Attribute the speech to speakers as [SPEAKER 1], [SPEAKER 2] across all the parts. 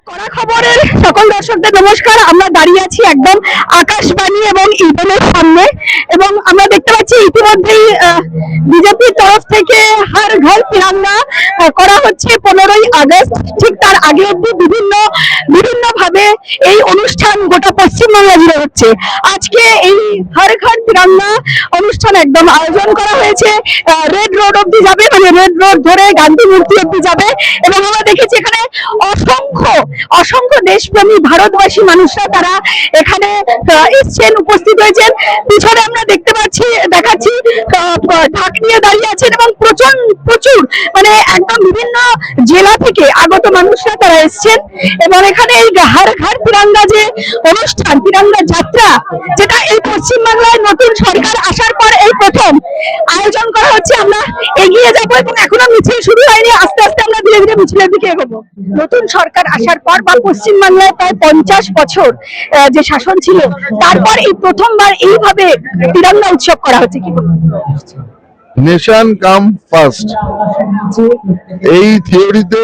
[SPEAKER 1] কড়া খবরের সকল দর্শকদের নমস্কার। আমরা দাঁড়িয়ে আছি একদম আকাশবাণী এবং ইডেনের সামনে, এবং আমরা দেখতে পাচ্ছি ইতিমধ্যেই বিজেপির তরফ থেকে হর ঘর তিরঙ্গা করা হচ্ছে 15ই আগস্ট। ঠিক তার আগে অব্দি বিভিন্ন ভাবে এই অনুষ্ঠান গোটা পশ্চিমবাংলা জুড়ে হচ্ছে। আজকে এই হর ঘর তিরঙ্গা অনুষ্ঠান একদম আয়োজন করা হয়েছে, রেড রোড অব্দি যাবে, মানে রেড রোড ধরে গান্ধী মূর্তি অব্দি যাবে। এবং আমরা দেখেছি এখানে অসংখ্য দেশপ্রেমী ভারতবাসী মানুষরা তারা এখানে এসছেন, উপস্থিত হয়েছেন। পিছনে আমরা দেখাচ্ছি ঢাক নিয়ে দাঁড়িয়ে আছেন, এবং প্রচুর মানে একদম বিভিন্ন জেলা থেকে আগত মানুষরা তারা এসছেন। এবং এখানে এই হর ঘর তিরঙ্গা যে অনুষ্ঠান, তিরঙ্গা যাত্রা, যেটা এই পশ্চিমবাংলায় নতুন সরকার আসার পর এই প্রথম আয়োজন করা হচ্ছে। আমরা এগিয়ে যাবো, এবং এখনো মিছিল শুরু হয়নি, আস্তে আস্তে আমরা ধীরে ধীরে মিছিলের দিকে এগোবো। নতুন সরকার আসার পর বা পশ্চিমবাংলায় প্রায় 50 বছর যে শাসন ছিল, তারপর এই প্রথমবার এইভাবে তিরঙ্গা উৎসব করা হচ্ছে। কি
[SPEAKER 2] নেশন কাম ফার্স্ট, এই থিওরিতে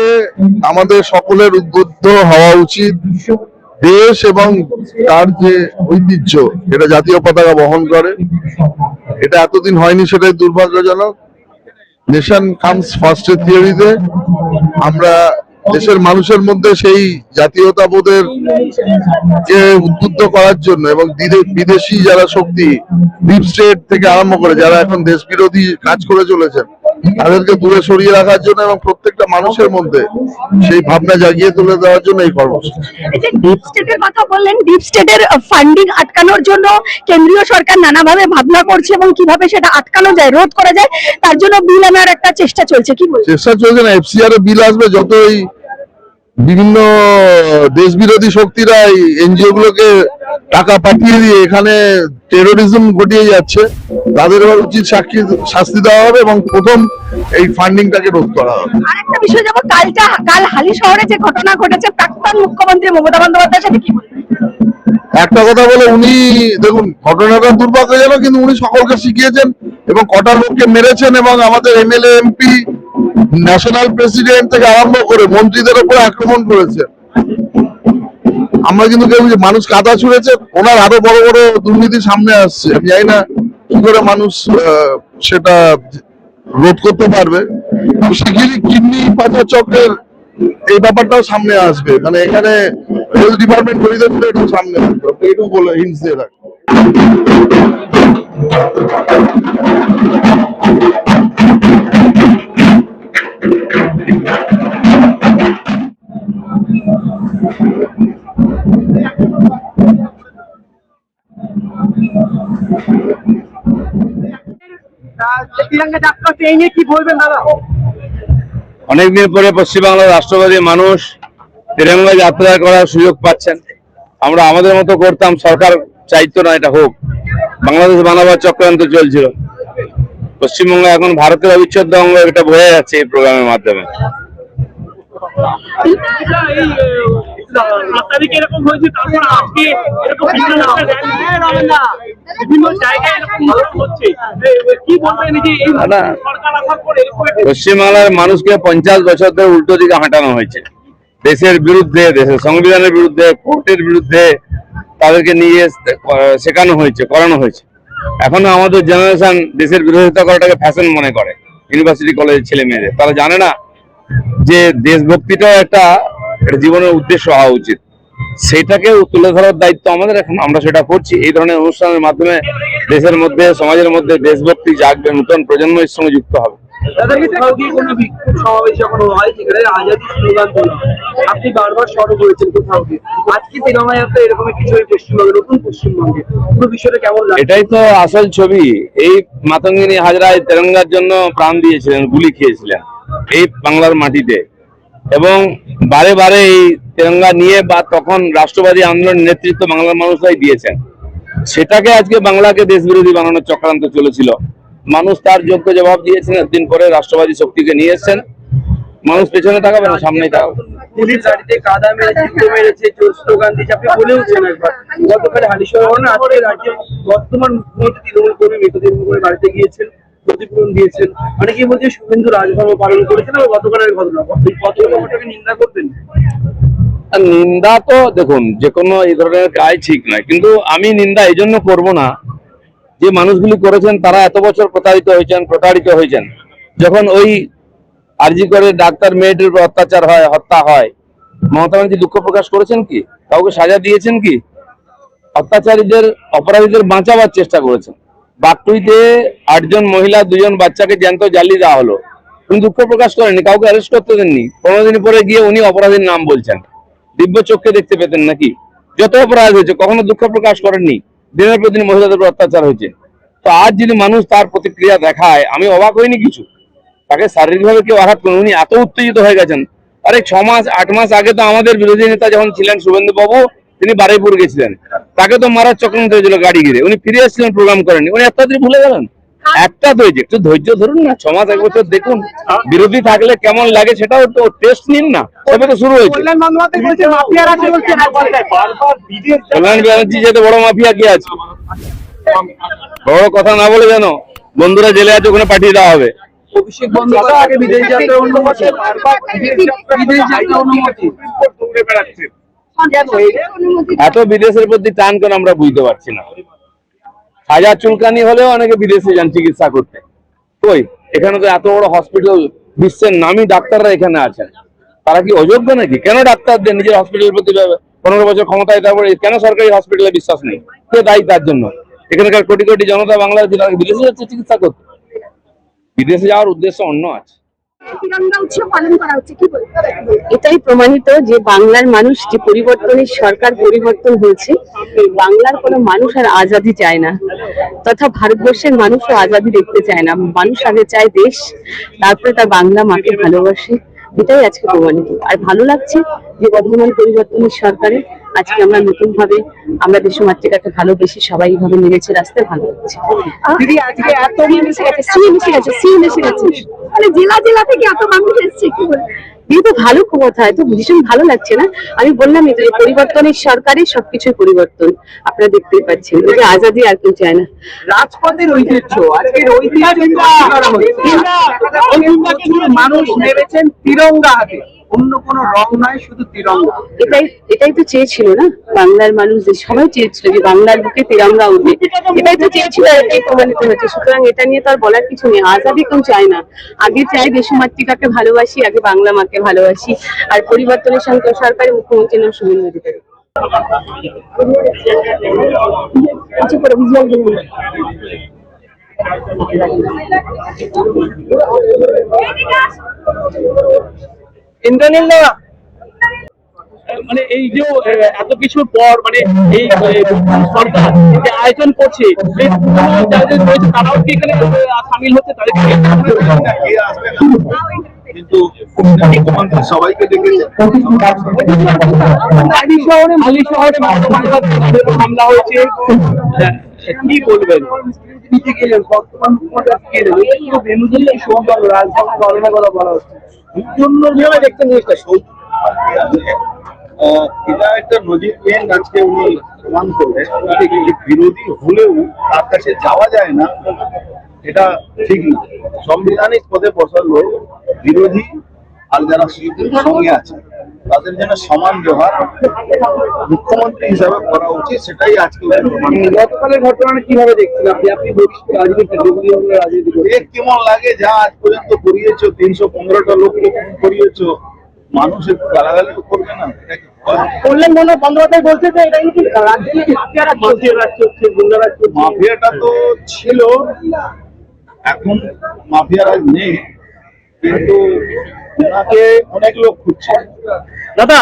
[SPEAKER 2] আমাদের সকলের উদ্বুদ্ধ হওয়া উচিত। দেশ এবং তার যে ঐতিহ্য, এটা জাতীয় পতাকা বহন করে, এটা এতদিন হয়নি, সেটাই দুর্ভাগ্যজনক। নেশন কামস ফার্স্টের থিওরিতে আমরা দেশের মানুষের মধ্যে সেই জাতীয়তাবোধের কে উদ্বুদ্ধ করার জন্য, এবং বিদেশি যারা শক্তি, ডিপ স্টেট থেকে আরম্ভ করে যারা এখন দেশ বিরোধী কাজ করে চলেছেন, তাদেরকে দূরে সরিয়ে রাখার জন্য এবং প্রত্যেকটা মানুষের মধ্যে সেই ভাবনা জাগিয়ে তুলে দেওয়ার জন্য এই কর্মসূচি।
[SPEAKER 1] ডিপ স্টেটের কথা বললেন, ডিপ স্টেটের ফান্ডিং আটকানোর জন্য কেন্দ্রীয় সরকার নানাভাবে ভাবনা করছে, এবং কিভাবে সেটা আটকানো যায়, রোধ করা যায়, তার জন্য বিল আনার একটা চেষ্টা চলছে। কি বলছেন?
[SPEAKER 2] চেষ্টা চলছে না, এফসিআর এ বিল আসবে। যতই বিভিন্ন দেশ বিরোধী শক্তিরা এনজিও গুলোকে টাকা পাঠিয়ে দিয়ে এখানে টেরোরিজম ঘটিয়ে যাচ্ছে, তাদের উচিত শাস্তি দেওয়া হবে, এবং প্রথম এই ফান্ডিংটাকে রোধ করা হবে।
[SPEAKER 1] আরেকটা বিষয়, যেমন কাল হালি শহরে যে ঘটনা ঘটেছে, প্রাক্তন মুখ্যমন্ত্রী মমতা বন্দ্যোপাধ্যায়ের সাথে কি বলবেন?
[SPEAKER 2] একটা কথা বলে, উনি দেখুন, ঘটনাটা দুর্ভাগ্যজনক, কিন্তু উনি সকলকে শিখিয়েছেন এবং কটা লোককে মেরেছেন, এবং আমাদের এমএলএ এমপি, ন্যাশনাল প্রেসিডেন্ট থেকে আরম্ভ করে মন্ত্রীদের উপর আক্রমণ করেছে। আমরা কিন্তু কেউ মানুষ কাদা ছুঁড়েছে, ওনার আরো বড় বড় দুর্নীতি সামনে আসছে। আমি জানি না কি করে মানুষ সেটা রোধ করতে পারবে। শিগগিরই কিডনি পাচার চক্রের এই ব্যাপারটাও সামনে আসবে, মানে এখানে হেলথ ডিপার্টমেন্ট পরিদর্শন একটু সামনে আসবে, একটু বলে হিন্টস দিয়ে রাখ।
[SPEAKER 3] অনেকদিন পরে পশ্চিমবাংলার রাষ্ট্রবাদী মানুষ তিরঙ্গা যাত্রা করার সুযোগ পাচ্ছেন। আমরা আমাদের মতো করতাম, সরকার চাইতো না এটা হোক। বাংলাদেশ বানাবার চক্রান্ত চলছিল, পশ্চিমবঙ্গ এখন ভারতের অবিচ্ছেদ্য অঙ্গ, এটা বোঝা যাচ্ছে এই প্রোগ্রামের মাধ্যমে। পশ্চিমবাংলার মানুষকে 50 বছর ধরে উল্টো দিকে হাঁটানো হয়েছে, দেশের বিরুদ্ধে, দেশের সংবিধানের বিরুদ্ধে, কোর্টের বিরুদ্ধে তাদেরকে নিয়ে শেখানো হয়েছে, করানো হয়েছে। এখনো আমাদের জেনারেশন দেশের বিরোধিতা করাটাকে ফ্যাশন মনে করে। ইউনিভার্সিটি কলেজের ছেলে মেয়েদের, তারা জানে না যে দেশভক্তিটা একটা জীবনের উদ্দেশ্য হওয়া উচিত। সেটাকে তুলে ধরার দায়িত্ব আমাদের, এখন আমরা সেটা করছি। এই ধরনের অনুষ্ঠানের মাধ্যমে দেশের মধ্যে, সমাজের মধ্যে দেশভক্তি জাগবে, নতুন প্রজন্ম এর সঙ্গে যুক্ত হবে।
[SPEAKER 4] আপনি বারবার সরব হয়েছেন কোথাও গিয়ে, আজকে তিরঙ্গা যাত্রা এরকম কিছু পশ্চিমবঙ্গে, নতুন পশ্চিমবঙ্গে, পুরো বিষয়টা কেমন লাগে?
[SPEAKER 3] এটাই তো আসল ছবি। এই মাতঙ্গিনী হাজরা তিরঙ্গার জন্য প্রাণ দিয়েছিলেন, গুলি খেয়েছিলেন এই বাংলার মাটিতে, এবং বারে বারে এই তিরঙ্গা নিয়ে বা তখন রাষ্ট্রবাদী আন্দোলনের নেতৃত্ব বাংলার মানুষরাই দিয়েছেন। সেটাকে আজকে বাংলাকে দেশ বিরোধী বানানোর চক্রান্ত চলেছিল। মানুষ তার যোগ্য জবাব দিয়েছেন। একদিন পরে রাষ্ট্রবাদী শক্তিকে নিয়ে এসছেন। মানুষ পেছনে তাকাবে না, সামনেই তাকাবে।
[SPEAKER 4] পুলিশ গাড়িতে কাদা মেরেছে, জুতো মেরেছে, চোর স্লোগান দিয়েছে, আপনি বলেওছেন একবার। গতকাল হালিশহর ঘটনা, আজকে রাজ্যের বর্তমান মুখ্যমন্ত্রী তৃণমূল কর্মী মৃতদেহ করে বাড়িতে গিয়েছেন, ক্ষতিপূরণ দিয়েছেন। অনেকে বলছে শুভেন্দু রাজধর্ম পালন করেছেন। এবং গতকালের ঘটনা, ঘটনাটাকে নিন্দা করবেন?
[SPEAKER 3] আর নিন্দা তো দেখুন, যে কোনো এই ধরনের কাজ ঠিক নয়, কিন্তু আমি নিন্দা এই জন্য করবো না যে মানুষগুলি করেছেন তারা এত বছর প্রতারিত হয়েছেন। যখন ওই আরজি করে ডাক্তার মেয়েটির উপর অত্যাচার হয়, হত্যা হয়, মমতা ব্যানার্জি দুঃখ প্রকাশ করেছেন কি? কাউকে সাজা দিয়েছেন কি? অপরাধীদের বাঁচাবার চেষ্টা করেছেন। বাকটুইতে 8 জন মহিলা 2 জন বাচ্চাকে জ্যান্ত জ্বালিয়ে দেওয়া হলো, উনি দুঃখ প্রকাশ করেননি, কাউকে অ্যারেস্ট করতে দেননি। 15 দিন পরে গিয়ে উনি অপরাধীর নাম বলছেন। দিব্য চোখকে দেখতে পেতেন নাকি? যত অপরাধ হয়েছে কখনো দুঃখ প্রকাশ করেননি। দিনের পর দিন মহিলাদের উপর অত্যাচার হয়েছে। তো আজ যদি মানুষ তার প্রতিক্রিয়া দেখায়, আমি অবাক হইনি কিছু। তাকে শারীরিকভাবে কেউ আঘাত করেন, উনি এত উত্তেজিত হয়ে গেছেন। আরে 6 মাস 8 মাস আগে তো আমাদের বিরোধী নেতা যখন ছিলেন শুভেন্দু বাবু, তিনি বারুইপুর গেছিলেন, তাকে তো মারার চক্রান্ত হয়েছিল গাড়ি ঘিরে। উনি ফিরে এসেছিলেন, প্রোগ্রাম করেননি। উনি এত তাড়াতাড়ি ভুলে গেলেন? একটা তো হয়েছে, একটু ধৈর্য ধরুন না। 6 মাস 1 বছর দেখুন বিরোধী থাকলে কেমন লাগে, সেটাও তো টেস্ট নিন না। তবে তো শুরু হয়েছে। কল্যাণ ব্যানার্জি যেতে বড় মাফিয়া কি আছে? বড় কথা না বলে জানো, বন্ধুরা জেলে আছে, ওখানে পাঠিয়ে দেওয়া হবে।
[SPEAKER 4] অভিষেক বন্দ্যোপাধ্যায়কে বিদেশ যাত্রার অনুমতি, বিদেশ যাত্রার অনুমতি।
[SPEAKER 3] এত বিদেশের প্রতি টান কেন আমরা বুঝতে পারছি না। হাজার চুলকানি হলেও অনেকে বিদেশে যান চিকিৎসা করতে। কই, এখানে তো এত বড় হসপিটাল, বিশ্বের নামী ডাক্তাররা এখানে আছেন। তারা কি অযোগ্য নাকি? কেন ডাক্তারদের নিজের হসপিটালের প্রতি 15 বছর ক্ষমতায় তারপরে কেন সরকারি হসপিটালে বিশ্বাস নেই? কে দায়ী তার জন্য? এখানকার কোটি কোটি জনতা বাংলাদেশে বিদেশে যাচ্ছে চিকিৎসা করতে। বিদেশে যাওয়ার উদ্দেশ্য অন্য আছে।
[SPEAKER 1] তিরঙ্গা উৎসব পালন করা হচ্ছে, কি বলবেন?
[SPEAKER 5] এটাই প্রমাণিত যে বাংলার মানুষ যে পরিবর্তনের সরকার পরিবর্তন হয়েছে, বাংলার কোনো মানুষ আর আজাদি চায় না, তথা ভারতবর্ষের মানুষও আজাদি দেখতে চায় না। মানুষ আগে চায় দেশ, তারপরে তার বাংলা মাকে ভালোবাসে। এটাই আজকে প্রমাণিত। আর ভালো লাগছে যে বর্তমান পরিবর্তনের সরকারে আজকে আমরা নতুন ভাবে আমরা দেশমাতৃকাকে ভালোবেসে সবাই এইভাবে নেমেছে রাস্তায়। ভালো লাগছে।
[SPEAKER 1] দিদি আজকে এত মানুষ এসেছে, সিএম এসে গেছে, মানে জেলা জেলা থেকে এত মানুষ এসেছে, কি বলবেন?
[SPEAKER 5] এই তো ভালো কথা, তো ভীষণ ভালো লাগছে না? আমি বললামই তো, পরিবর্তনের সরকারে সবকিছুই পরিবর্তন আপনারা দেখতেই পাচ্ছেন। যে আজাদি আর কেউ চায় না।
[SPEAKER 4] রাজপথের ঐতিহ্য, আজকের ঐতিহ্য মানুষ নেমেছেন তিরঙ্গা হাতে, অন্য কোনো রং নয়, শুধু তিরঙ্গা।
[SPEAKER 5] এটাই তো চেয়েছিল না বাংলার মানুষ, যে সবাই চেয়েছিল যে বাংলার বুকে তিরঙ্গা উঠবে। এটাই তো চেয়েছিল, এটাই প্রমাণিত হয়েছে। সুতরাং এটা নিয়ে তো আর বলার কিছু নেই। আজাদি কেউ চায় না, আগে চাই দেশমাতৃকাকে ভালোবাসি, আগে বাংলা মাকে ভালোবাসি। আর পরিবর্তনের সঙ্গে সরকারের মুখ্যমন্ত্রীর নাম শুভেন্দু অধিকারী।
[SPEAKER 1] আচ্ছা, করে ভিজুয়াল দিন।
[SPEAKER 4] ইন্দ্রনীল না, মানে এই যে এত কিছুর পর, মানে এই সরকার যে আয়োজন করছে, এই পুরনো যাদের রয়েছে তারাও কি এখানে সামিল হচ্ছে? তাদেরকে
[SPEAKER 2] কিন্তু মুখ্যমন্ত্রী সবাইকে ডেকেছে।
[SPEAKER 4] হালিশহরে হামলা হয়েছে, কি বলবেন? বর্তমান মুখ্যমন্ত্রী বেনুদুল্লাহ সৌভাগ্য রাজভবন গণনা করা বলা হচ্ছে। দেখতে জিনিসটা
[SPEAKER 2] এটা একটা নজিরবিহীন, আজকে উনি প্রমাণ করলেন যে বিরোধী হলেও তার কাছে যাওয়া যায় না, এটা ঠিক না। সাংবিধানিক পদে বসার লোক বিরোধী আর যারা সঙ্গে আছে তাদের জন্য সমান ব্যবহার মুখ্যমন্ত্রী হিসাবে করা উচিত, সেটাই আজকে
[SPEAKER 4] গতকালের ঘটনা কিভাবে দেখছেন আপনি? আপনি রাজনীতি
[SPEAKER 2] কেমন লাগে? যা আজ পর্যন্ত করিয়েছো, 315টা লোককে করিয়েছো, মানুষ একটু গালাগালি করবে না?
[SPEAKER 4] কল্যাণ বন্দ্যোপাধ্যায় বলছে যে এটা কিন্তু রাজ্যে
[SPEAKER 2] মাফিয়াটা তো ছিল, এখন মাফিয়ারা নেই, কিন্তু ওনাকে অনেক লোক খুঁজছে।
[SPEAKER 4] দাদা,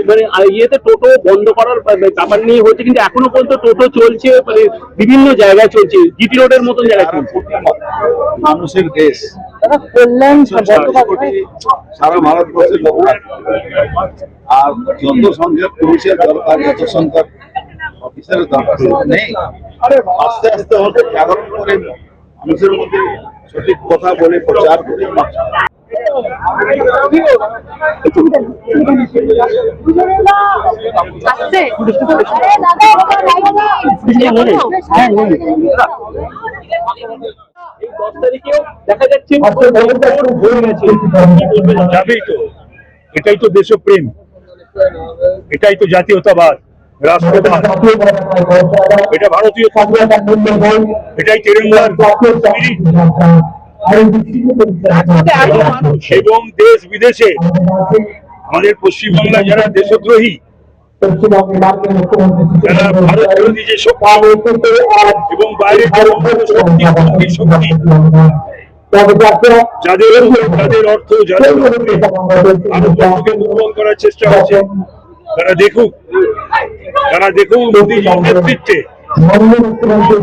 [SPEAKER 4] মানে ইয়েতে টোটো বন্ধ করার ব্যাপার নিয়ে হচ্ছে, কিন্তু এখনো পর্যন্ত টোটো চলছে, মানে বিভিন্ন জায়গায় চলছে, জিটি রোডের মতন জায়গায় চলছে।
[SPEAKER 2] মানুষের দেশ,
[SPEAKER 5] কল্যাণ
[SPEAKER 2] সারা ভারতবর্ষের লোকরা, আর যত সংখ্যক পুলিশের দরকার, যত সংখ্যক কিসের দরকার নেই। আস্তে আস্তে হয়তো জাগরণ করে মানুষের মধ্যে সঠিক কথা বলে প্রচার করে
[SPEAKER 4] এই 10 তারিখেও দেখা যাচ্ছে
[SPEAKER 6] যাবেই তো, এটাই তো দেশপ্রেম, এটাই তো জাতীয়তাবাদ, রাষ্ট্রবাদ, এটা ভারতীয় সংবিধান, এটাই তেরেঙ্গার spirit। এবং দেশ বিদেশে আমাদের পশ্চিমবাংলা যারা দেশদ্রোহী, যারা ভারত বিরোধী যে শক্তি এবং বাইরে শক্তি, যাদের অর্থ যাদের ভারতবর্ষকে দুর্বল করার চেষ্টা হচ্ছে, তারা দেখুক মোদীজির নেতৃত্বে,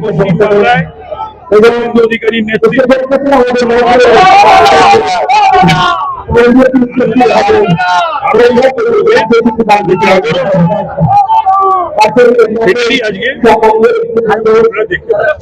[SPEAKER 6] পশ্চিমবাংলায় শুভেন্দু অধিকারীর নেতৃত্বে সেটাই আজকে আমরা দেখতে
[SPEAKER 1] চলে